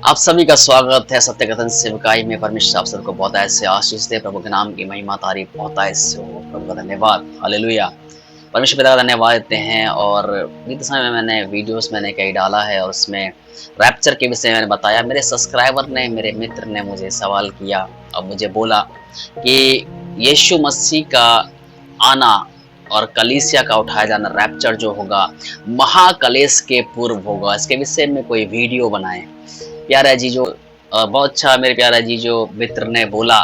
आप सभी का स्वागत है सत्य कथन सेवकाई में। परमेश्वर आप सबको बहुत ऐसे आशीष दे। प्रभु के नाम की महिमा तारीफ बहुत ऐसे हो। प्रभु का धन्यवाद, हालेलुया। परमेश्वर पिता का धन्यवाद देते हैं। और बीते समय में मैंने वीडियोस कई डाला है और उसमें रैप्चर के विषय में मैंने बताया। मेरे सब्सक्राइबर ने, मेरे मित्र ने मुझे सवाल किया और मुझे बोला कि यीशु मसीह का आना और कलीसिया का उठाया जाना, रैप्चर जो होगा महाकलेश के पूर्व होगा, इसके विषय में कोई वीडियो बनाए। प्यारा जी जो बहुत अच्छा मेरे प्यारा जी जो मित्र ने बोला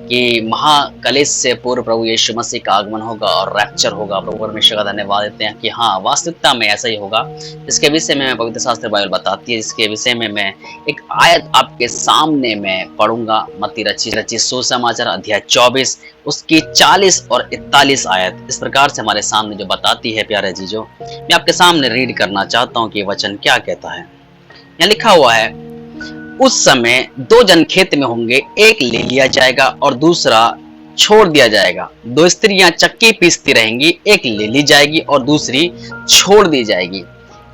कि महाकलेश से पूर्व प्रभु यीशु मसीह का आगमन होगा और रैप्चर होगा। प्रभु परमेश्वर का धन्यवाद देते हैं कि हाँ, वास्तविकता में ऐसा ही होगा। इसके विषय में मैं पवित्र शास्त्र बाइबल बताती है। इसके विषय में मैं एक आयत आपके सामने मैं पढ़ूंगा। मत्ती रचित सुसमाचार अध्याय 24 उसकी 40 और 41 आयत इस प्रकार से हमारे सामने जो बताती है। प्यारे जी जो मैं आपके सामने रीड करना चाहता हूँ कि वचन क्या कहता है। यहाँ लिखा हुआ है, उस समय दो जन खेत में होंगे, एक ले लिया जाएगा और दूसरा छोड़ दिया जाएगा। दो स्त्रियां चक्की पीसती रहेंगी, एक ले ली जाएगी और दूसरी छोड़ दी जाएगी।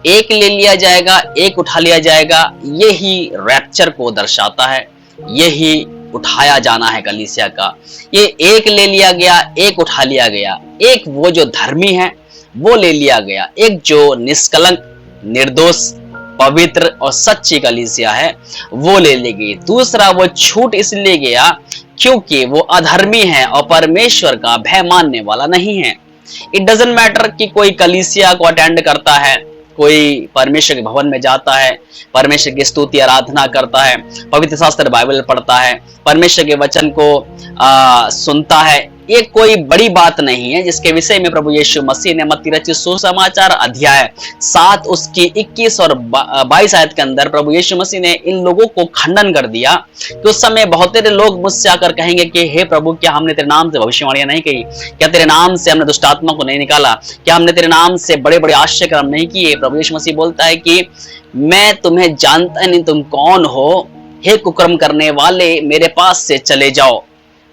एक ले लिया जाएगा, एक उठा लिया जाएगा। यही रैप्चर को दर्शाता है, यही उठाया जाना है कलीसिया का। ये एक ले लिया गया, एक उठा लिया गया। एक वो जो धर्मी है वो ले लिया गया, एक जो निष्कलंक, निर्दोष, पवित्र और सच्ची कलीसिया है वो ले ली गई। दूसरा वो छूट इसलिए गया क्योंकि वो अधर्मी है और परमेश्वर का भय मानने वाला नहीं है। इट डजंट मैटर कि कोई कलीसिया को अटेंड करता है, कोई परमेश्वर के भवन में जाता है, परमेश्वर की स्तुति आराधना करता है, पवित्र शास्त्र बाइबल पढ़ता है, परमेश्वर के वचन को सुनता है। ये कोई बड़ी बात नहीं है, जिसके विषय में प्रभु यीशु मसीह ने मत्ती रचित सुसमाचार अध्याय 7 उसकी 21 और 22 आयत के अंदर प्रभु यीशु मसीह ने इन लोगों को खंडन कर दिया कि उस समय बहुत सारे लोग मुझसे आकर कहेंगे कि हे प्रभु, क्या हमने तेरे नाम से भविष्यवाणियां नहीं कही? क्या तेरे नाम से हमने दुष्ट आत्मा को नहीं निकाला? क्या हमने तेरे नाम से बड़े बड़े आश्चर्य कर्म नहीं किए? प्रभु यीशु मसीह बोलता है कि मैं तुम्हें जानता नहीं, तुम कौन हो? हे कुकर्म करने वाले, मेरे पास से चले जाओ।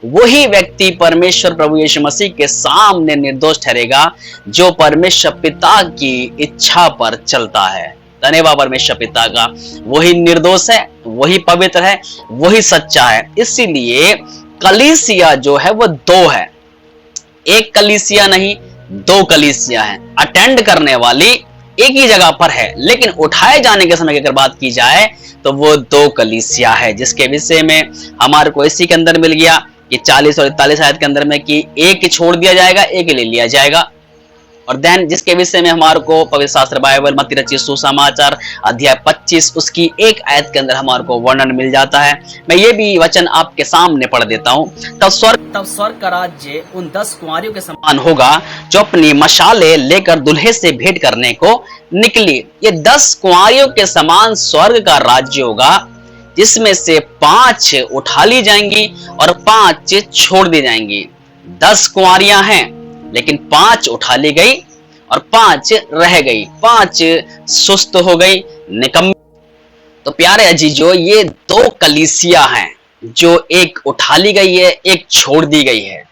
वही व्यक्ति परमेश्वर प्रभु यीशु मसीह के सामने निर्दोष ठहरेगा जो परमेश्वर पिता की इच्छा पर चलता है। धन्यवाद परमेश्वर पिता का। वही निर्दोष है, वही पवित्र है, वही सच्चा है। इसीलिए कलीसिया जो है वो दो है, एक कलीसिया नहीं, दो कलीसिया है। अटेंड करने वाली एक ही जगह पर है, लेकिन उठाए जाने के समय की अगर बात की जाए तो वो दो कलीसिया है, जिसके विषय में हमारे को इसी के अंदर मिल गया कि 40 और 41 आयत के अंदर में कि एक छोड़ दिया जाएगा, एक ले लिया जाएगा। और देन जिसके विषय में हमारे को पवित्र शास्त्र बाइबल मत्ती रचित सुसमाचार अध्याय 25 उसकी 1 आयत के अंदर हमारे को वर्णन मिल जाता है। मैं ये भी वचन आपके सामने पढ़ देता हूँ। तब स्वर्ग का राज्य उन 10 कुंवारियों के समान होगा जो अपनी मशाले लेकर दूल्हे से भेंट करने को निकली। ये 10 कुंवारियों के समान स्वर्ग का राज्य होगा, जिसमें से 5 उठा ली जाएंगी और 5 छोड़ दी जाएंगी। 10 कुंवारियां हैं, लेकिन 5 उठा ली गई और 5 रह गई, 5 सुस्त हो गई, निकम्मी। तो प्यारे अजीजों, ये दो कलीसिया हैं, जो एक उठा ली गई है, एक छोड़ दी गई है।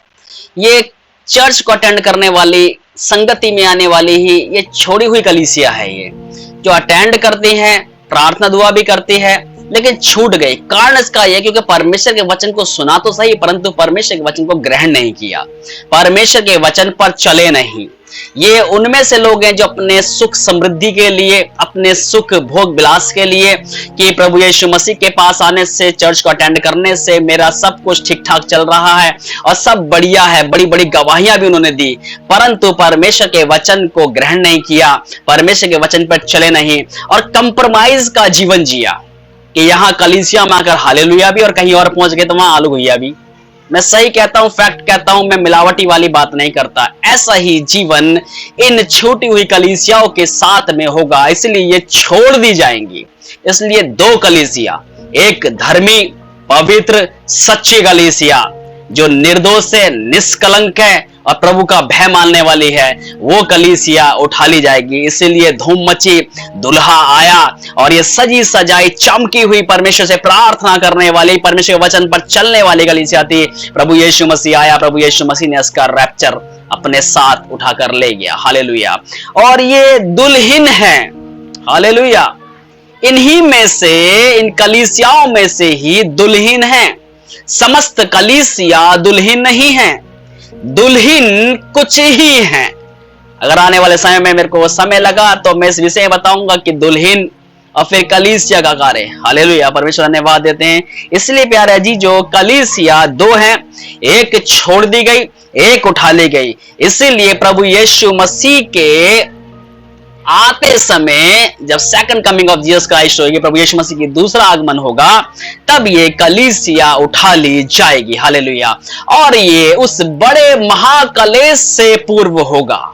ये चर्च को अटेंड करने वाली, संगति में आने वाली ही ये छोड़ी हुई कलीसिया है। ये जो अटेंड करती है, प्रार्थना दुआ भी करती है, लेकिन छूट गई। कारण इसका यह क्योंकि परमेश्वर के वचन को सुना तो सही, परंतु परमेश्वर के वचन को ग्रहण नहीं किया, परमेश्वर के वचन पर चले नहीं। ये उनमें से लोग हैं जो अपने सुख समृद्धि के लिए, अपने सुख भोग विलास के लिए, कि प्रभु यीशु मसीह के पास आने से, चर्च को अटेंड करने से मेरा सब कुछ ठीक ठाक चल रहा है और सब बढ़िया है। बड़ी बड़ी गवाहियां भी उन्होंने दी, परंतु परमेश्वर के वचन को ग्रहण नहीं किया, परमेश्वर के वचन पर चले नहीं और कंप्रोमाइज का जीवन जिया कि यहाँ कलीसिया में आकर हालेलुया भी और कहीं और पहुंच गए तो वहां आलू भुजिया भी। मैं सही कहता हूं, फैक्ट कहता हूं, मैं मिलावटी वाली बात नहीं करता। ऐसा ही जीवन इन छूटी हुई कलीसियाओं के साथ में होगा, इसलिए ये छोड़ दी जाएंगी। इसलिए दो कलीसिया, एक धर्मी, पवित्र, सच्ची कलीसिया जो निर्दोष है, निष्कलंक है और प्रभु का भय मानने वाली है, वो कलीसिया उठा ली जाएगी। इसीलिए धूम मची, दुल्हा आया और ये सजी सजाई चमकी हुई परमेश्वर से प्रार्थना करने वाली, परमेश्वर के वचन पर चलने वाली कलीसिया थी। प्रभु यीशु मसीह आया, प्रभु यीशु मसीह ने इसका रैप्चर अपने साथ उठाकर ले गया। हालेलुया। और ये दुल्हन है, हालेलुया। इन्हीं में से, इन कलीसियाओं में से ही दुल्हन है। समस्त कलीसिया दुल्हन नहीं है, दुल्हन कुछ ही है। अगर आने वाले समय में मेरे को समय लगा तो मैं इस विषय में बताऊंगा कि दुल्हन और फिर कलीसिया का कार्य। हालेलुया, परमेश्वर धन्यवाद देते हैं। इसलिए प्यारे जी, जो कलीसिया दो हैं, एक छोड़ दी गई, एक उठा ली गई। इसीलिए प्रभु यीशु मसीह के आते समय, जब second coming of Jesus Christ होगी, प्रभु यीशु मसीह की दूसरा आगमन होगा, तब ये कलीसिया उठा ली जाएगी। हालेलुया। और ये उस बड़े महाकलेश से पूर्व होगा।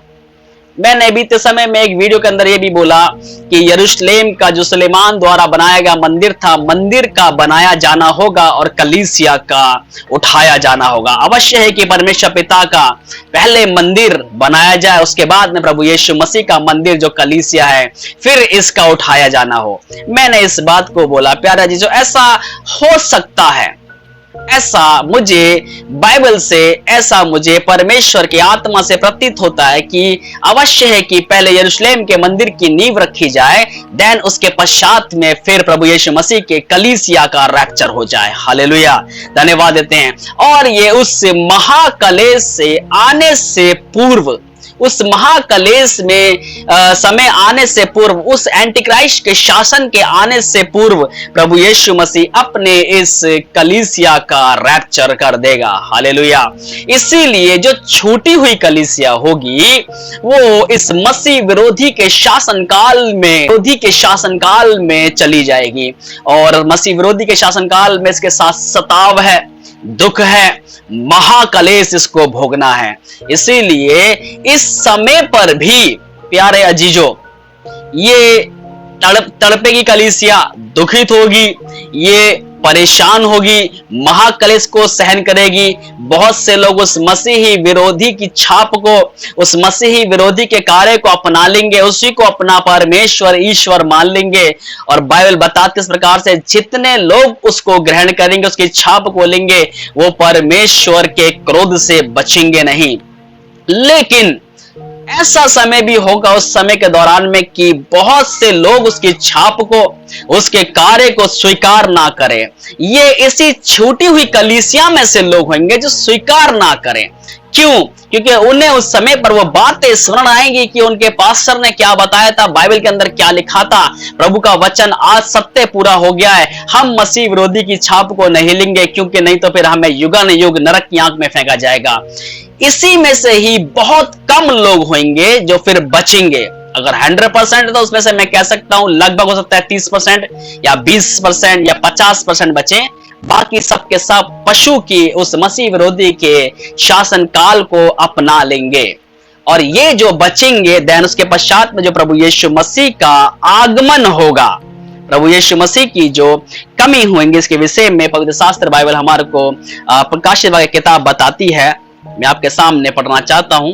मैंने बीते समय में एक वीडियो के अंदर ये भी बोला कि यरूशलेम का जो सुलेमान द्वारा बनाया गया मंदिर था, मंदिर का बनाया जाना होगा और कलीसिया का उठाया जाना होगा। अवश्य है कि परमेश्वर पिता का पहले मंदिर बनाया जाए, उसके बाद में प्रभु यीशु मसीह का मंदिर जो कलीसिया है, फिर इसका उठाया जाना हो। मैंने इस बात को बोला प्यारा जी, जो ऐसा हो सकता है, ऐसा मुझे बाइबल से, ऐसा मुझे परमेश्वर की आत्मा से प्रतीत होता है कि अवश्य है कि पहले यरूशलेम के मंदिर की नींव रखी जाए, देन उसके पश्चात में फिर प्रभु यीशु मसीह के कलीसिया का रैप्चर हो जाए। हालेलुया, धन्यवाद देते हैं। और ये उस महाकलेश से आने से पूर्व, उस महाकलेश में समय आने से पूर्व, उस एंटीक्राइस्ट के शासन के आने से पूर्व प्रभु यीशु मसीह अपने इस कलीसिया का रैप्चर कर देगा। हालेलुया। इसीलिए जो छूटी हुई कलीसिया होगी वो इस मसीह विरोधी के शासनकाल में चली जाएगी। और मसीह विरोधी के शासनकाल में इसके साथ सताव है, दुख है, महाकलेश इसको भोगना है। इसीलिए इस समय पर भी प्यारे अजीजों, ये तड़पेगी कलीसिया, दुखित होगी, ये परेशान होगी, महाकलेश को सहन करेगी। बहुत से लोग उस मसीही विरोधी की छाप को, उस मसीही विरोधी के कार्य को अपना लेंगे, उसी को अपना परमेश्वर ईश्वर मान लेंगे। और बाइबल बताते इस प्रकार से, जितने लोग उसको ग्रहण करेंगे, उसकी छाप को लेंगे, वो परमेश्वर के क्रोध से बचेंगे नहीं। लेकिन ऐसा समय भी होगा उस समय के दौरान में कि बहुत से लोग उसकी छाप को, उसके कार्य को स्वीकार ना करें। ये इसी छूटी हुई कलीसिया में से लोग होंगे जो स्वीकार ना करें। क्यों? क्योंकि उन्हें उस समय पर वो बातें स्मरण आएंगी कि उनके पास्टर ने क्या बताया था, बाइबल के अंदर क्या लिखा था, प्रभु का वचन आज सत्य पूरा हो गया है, हम मसीह विरोधी की छाप को नहीं लेंगे, क्योंकि नहीं तो फिर हमें युगानुयुग नरक की आंख में फेंका जाएगा। इसी में से ही बहुत कम लोग होंगे जो फिर बचेंगे। अगर 100% तो उसमें से मैं कह सकता हूं लगभग हो सकता है 30% या 20% या 50% बचे। बाकी सबके सब पशु की उस मसीह विरोधी के शासन काल को अपना लेंगे। और ये जो बचेंगे, देन उसके पश्चात में जो प्रभु यीशु मसीह का आगमन होगा, प्रभु यीशु मसीह की जो कमी होंगे, इसके विषय में पवित्र शास्त्र बाइबल हमारे को प्रकाशित वाक्य किताब बताती है। मैं आपके सामने पढ़ना चाहता हूं।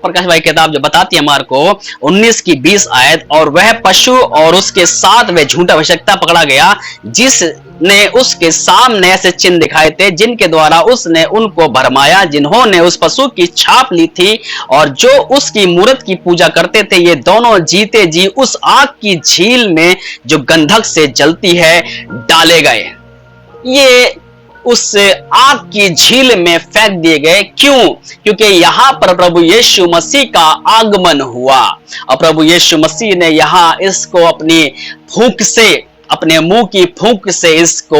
प्रकाश भाई किताब जो बताती है हमारे को 19 की 20 आयत, और वह पशु और उसके साथ वह झूठा अभिषिक्ता पकड़ा गया, जिसने उसके सामने ऐसे चिन्ह दिखाए थे जिनके द्वारा उसने उनको भरमाया, जिन्होंने उस पशु की छाप ली थी और जो उसकी मूरत की पूजा करते थे। ये दोनों जीते जी उस आग की झील में जो गंधक से जलती है डाले गए। ये उस आग की झील में फेंक दिए गए। क्यों? क्योंकि यहां पर प्रभु यीशु मसीह का आगमन हुआ और प्रभु यीशु मसीह ने यहां इसको अपनी फूंक से, अपने मुंह की फूंक से इसको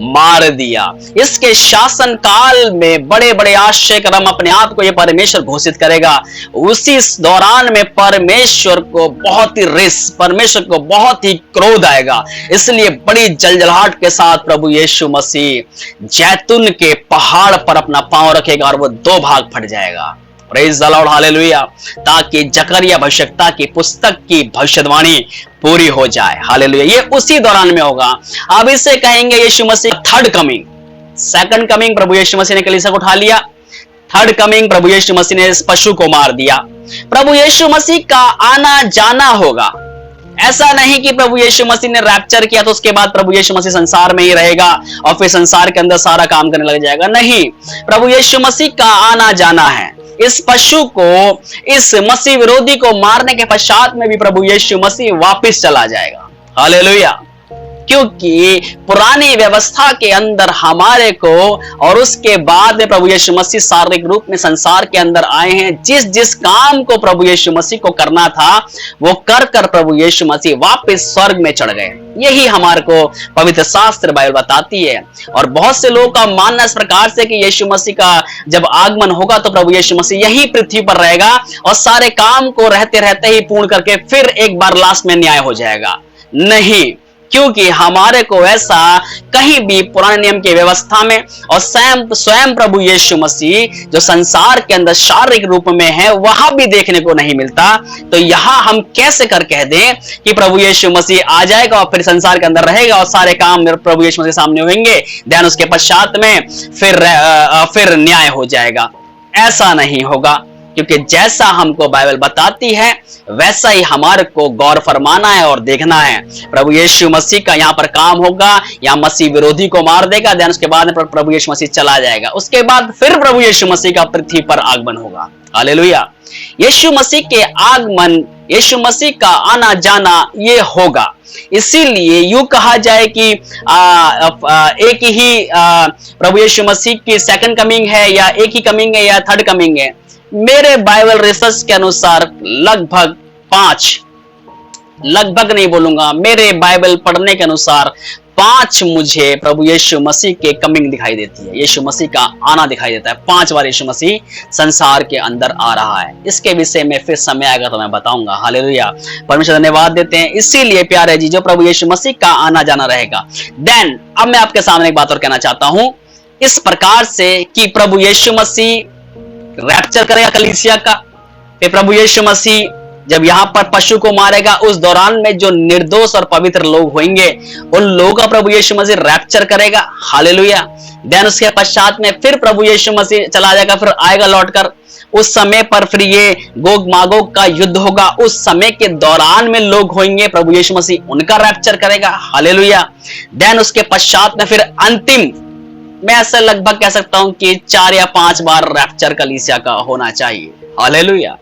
मार दिया। इसके शासन काल में बड़े बड़े आश्चर्य कर्म अपने आप को ये परमेश्वर घोषित करेगा। उसी दौरान में परमेश्वर को बहुत ही रिस, परमेश्वर को बहुत ही क्रोध आएगा। इसलिए बड़ी जलजलाहट के साथ प्रभु यीशु मसीह जैतून के पहाड़ पर अपना पांव रखेगा और वो दो भाग फट जाएगा। Praise the lord, hallelujah. ताकि जकरिया भविष्यवक्ता की पुस्तक की भविष्यवाणी पूरी हो जाए। हालेलुया। ये उसी दौरान में होगा। अब इसे कहेंगे यीशु मसीह थर्ड कमिंग। सेकंड कमिंग प्रभु यीशु मसीह ने कलीसिया को उठा लिया। थर्ड कमिंग प्रभु यीशु मसीह ने इस पशु को मार दिया। प्रभु यीशु मसीह का आना जाना होगा। ऐसा नहीं कि प्रभु यीशु मसीह ने रैप्चर किया तो उसके बाद प्रभु यीशु मसीह संसार में ही रहेगा और फिर संसार के अंदर सारा काम करने लग जाएगा। नहीं, प्रभु यीशु मसीह का आना जाना है। इस पशु को, इस मसीह विरोधी को मारने के पश्चात में भी प्रभु यीशु मसीह वापस चला जाएगा। हालेलुया। क्योंकि पुरानी व्यवस्था के अंदर हमारे को और उसके बाद में प्रभु यीशु मसीह शारीरिक रूप में संसार के अंदर आए हैं। जिस जिस काम को प्रभु यीशु मसीह को करना था वो कर कर प्रभु यीशु मसीह वापस स्वर्ग में चढ़ गए। यही हमारे को पवित्र शास्त्र बाइबल बताती है। और बहुत से लोगों का मानना इस प्रकार से कि यीशु मसीह का जब आगमन होगा तो प्रभु यीशु मसीह यही पृथ्वी पर रहेगा और सारे काम को रहते रहते ही पूर्ण करके फिर एक बार लास्ट में न्याय हो जाएगा। नहीं, क्योंकि हमारे को ऐसा कहीं भी पुराने नियम की व्यवस्था में और स्वयं प्रभु यीशु मसीह जो संसार के अंदर शारीरिक रूप में है वहां भी देखने को नहीं मिलता। तो यहां हम कैसे कर कह दें कि प्रभु यीशु मसीह आ जाएगा और फिर संसार के अंदर रहेगा और सारे काम प्रभु यीशु मसीह सामने होंगे, ध्यान उसके पश्चात में फिर न्याय हो जाएगा। ऐसा नहीं होगा, क्योंकि जैसा हमको बाइबल बताती है वैसा ही हमारे को गौर फरमाना है और देखना है। प्रभु यीशु मसीह का यहाँ पर काम होगा, यहाँ मसीह विरोधी को मार देगा, देन उसके बाद प्रभु यीशु मसीह चला जाएगा। उसके बाद फिर प्रभु यीशु मसीह का पृथ्वी पर आगमन होगा। हालेलुया। यीशु मसीह के आगमन, यीशु मसीह का आना जाना ये होगा। इसीलिए यूं कहा जाए कि एक ही प्रभु यीशु मसीह की सेकंड कमिंग है या एक ही कमिंग है या थर्ड कमिंग है। मेरे बाइबल रिसर्च के अनुसार लगभग 5, लगभग नहीं बोलूंगा, मेरे बाइबल पढ़ने के अनुसार 5 मुझे प्रभु यीशु मसीह के कमिंग दिखाई देती है। यीशु मसीह का आना दिखाई देता है। 5 बार यीशु मसीह संसार के अंदर आ रहा है। इसके विषय में फिर समय आएगा तो मैं बताऊंगा। हालेलुया। परमेश्वर धन्यवाद देते हैं। इसीलिए प्यारे जी जो प्रभु यीशु मसीह का आना जाना रहेगा। देन अब मैं आपके सामने एक बात और कहना चाहता हूं इस प्रकार से कि प्रभु यीशु मसीह रैप्चर करेगा कलीसिया का। फिर प्रभु यीशु मसीह जब यहाँ पर पशु को मारेगा उस दौरान में जो निर्दोष और पवित्र लोग होंगे उन लोगों का प्रभु यीशु मसीह रैप्चर करेगा। हालेलुया। देन उसके पश्चात में फिर प्रभु यीशु मसीह चला जाएगा, फिर आएगा लौटकर। उस समय पर फिर ये गोग मागोग का युद्ध होगा। उस समय के दौरान में लोग होंगे, प्रभु यीशु मसीह उनका रैप्चर करेगा। हालेलुया। देन उसके पश्चात में फिर अंतिम, मैं ऐसा लगभग कह सकता हूं कि 4 या 5 बार रैप्चर कलीसिया का होना चाहिए। हालेलुया।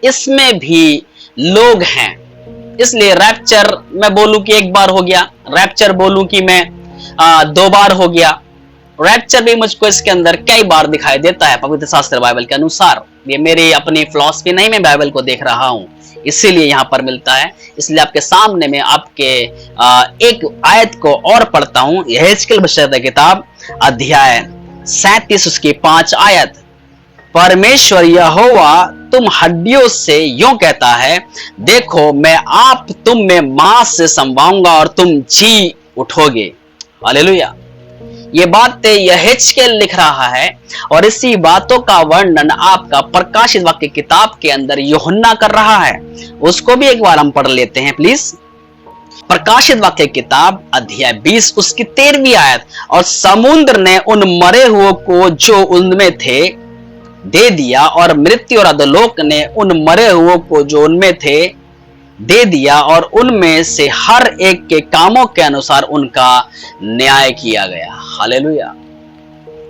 इसमें भी लोग हैं, इसलिए रैप्चर मैं बोलूं कि 1 बार हो गया, रैप्चर बोलूं कि मैं 2 बार हो गया। रैप्चर भी मुझको इसके अंदर कई बार दिखाई देता है पवित्र शास्त्र बाइबल के अनुसार। ये मेरी अपनी फिलॉसफी नहीं, मैं बाइबल को देख रहा हूं इसीलिए यहां पर मिलता है। इसलिए आपके सामने में आपके एक आयत को और पढ़ता हूं। यहेजकेल भविष्यद्वक्ता किताब अध्याय 37 उसकी 5 आयत। परमेश्वर यहोवा तुम हड्डियों से यूं कहता है, देखो मैं आप तुम में मांस से संवाऊंगा और तुम जी उठोगे। हालेलुया। ये बातें यहेजकेल लिख रहा है और इसी बातों का वर्णन आपका प्रकाशित वाक्य किताब के अंदर यूहन्ना कर रहा है। उसको भी एक बार हम पढ़ लेते हैं प्लीज। प्रकाशित वाक्य किताब अध्याय 20 उसकी 13वीं आयत। और समुद्र ने उन मरे हुओं को जो उनमें थे दे दिया और मृत्यु और अधोलोक ने उन मरे हुओं को जो उनमें थे दे दिया और उनमें से हर एक के कामों के अनुसार उनका न्याय किया गया। हालेलुया।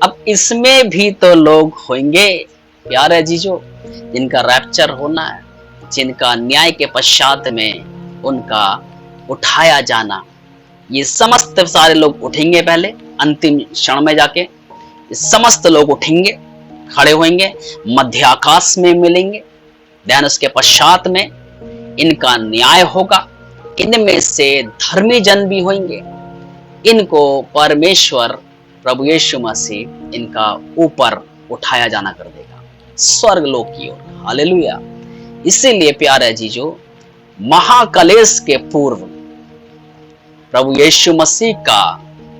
अब इसमें भी तो लोग होंगे प्यारे जीजो जिनका रैप्चर होना है, जिनका न्याय के पश्चात में उनका उठाया जाना। ये समस्त सारे लोग उठेंगे पहले अंतिम क्षण में जाके, समस्त लोग उठेंगे, खड़े होंगे, मध्य आकाश में मिलेंगे। ध्यान उसके पश्चात में इनका न्याय होगा। इनमें से धर्मी जन भी होंगे, इनको परमेश्वर प्रभु यीशु मसीह इनका ऊपर उठाया जाना कर देगा स्वर्ग लोक की ओर। हालेलुया। इसीलिए प्यारे जीजो महाकलेश के पूर्व प्रभु यीशु मसीह का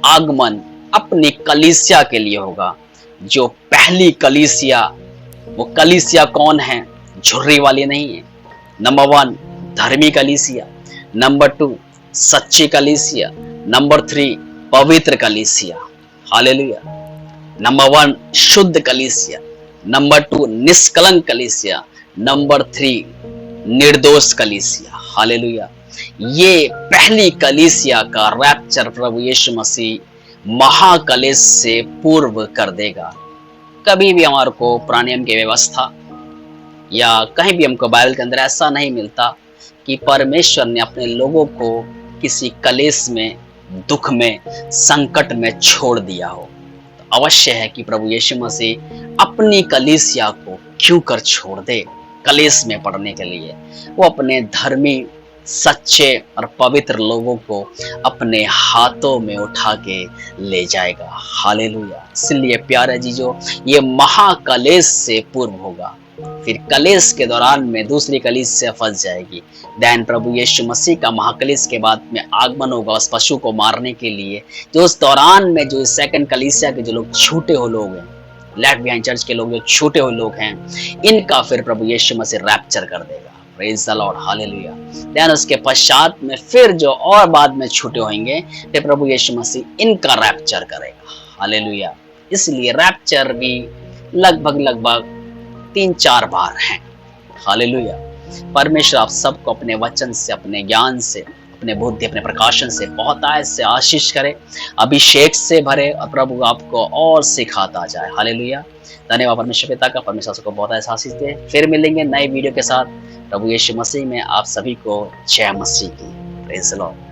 आगमन अपनी कलीसिया के लिए होगा। जो पहली कलीसिया, वो कलीसिया कौन है? झुर्री वाली नहीं है। नंबर 1 धर्मी कलीसिया, नंबर 2 सच्ची कलीसिया, नंबर 3 पवित्र कलीसिया। हालेलुया। नंबर 1 शुद्ध कलीसिया, नंबर 2 निष्कलंक कलीसिया, नंबर 3 निर्दोष कलीसिया। हालेलुया। ये पहली कलीसिया का रैप्चर प्रभु यीशु मसीह महाकलेश से पूर्व कर देगा। कभी भी हमारे को पुराने नियम की व्यवस्था या कहीं भी हमको बाइबल के अंदर ऐसा नहीं मिलता कि परमेश्वर ने अपने लोगों को किसी कलेश में, दुख में, संकट में छोड़ दिया हो, तो अवश्य है कि प्रभु यीशु मसीह अपनी कलीसिया को क्यों कर छोड़ दे कलेश में पड़ने के लिए। वो अपने धर्मी, सच्चे और पवित्र लोगों को अपने हाथों में उठा के ले जाएगा। हालेलुया। इसलिए प्यारे जीजो, ये महाकलेश से पूर्व होगा, फिर कलेश के दौरान में दूसरी कलीस से फंस जाएगी। दैन प्रभु यीशु मसीह का महाकलेश के बाद में आगमन होगा उस पशु को मारने के लिए। जो उस दौरान में जो सेकंड कलीसिया के जो लोग छूटे हुए लोग हैं, लेफ्ट बिहाइंड चर्च के लोग, जो छूटे हुए लोग हैं, इनका फिर प्रभु यीशु मसीह रैप्चर कर देगा। Praise the lord, hallelujah. Then उसके पश्चात में फिर जो और बाद में छूटे होंगे, फिर प्रभु यीशु मसीह इनका रैप्चर करेगा। हालेलुया। इसलिए रैप्चर भी लगभग 3-4 बार हैं। हालेलुया। परमेश्वर आप सबको अपने वचन से, अपने ज्ञान से, अपने बुद्धि, अपने प्रकाशन से बहुतायत से आशीष करे, अभिषेक से भरे और प्रभु आपको और सिखाता जाए। हालेलुया। धन्यवाद परमेश्वर पिता का। परमेश्वर सबको बहुतायत आशीष दे। फिर मिलेंगे नए वीडियो के साथ। प्रभु यीशु मसीह में आप सभी को जय मसीह की। Praise the Lord.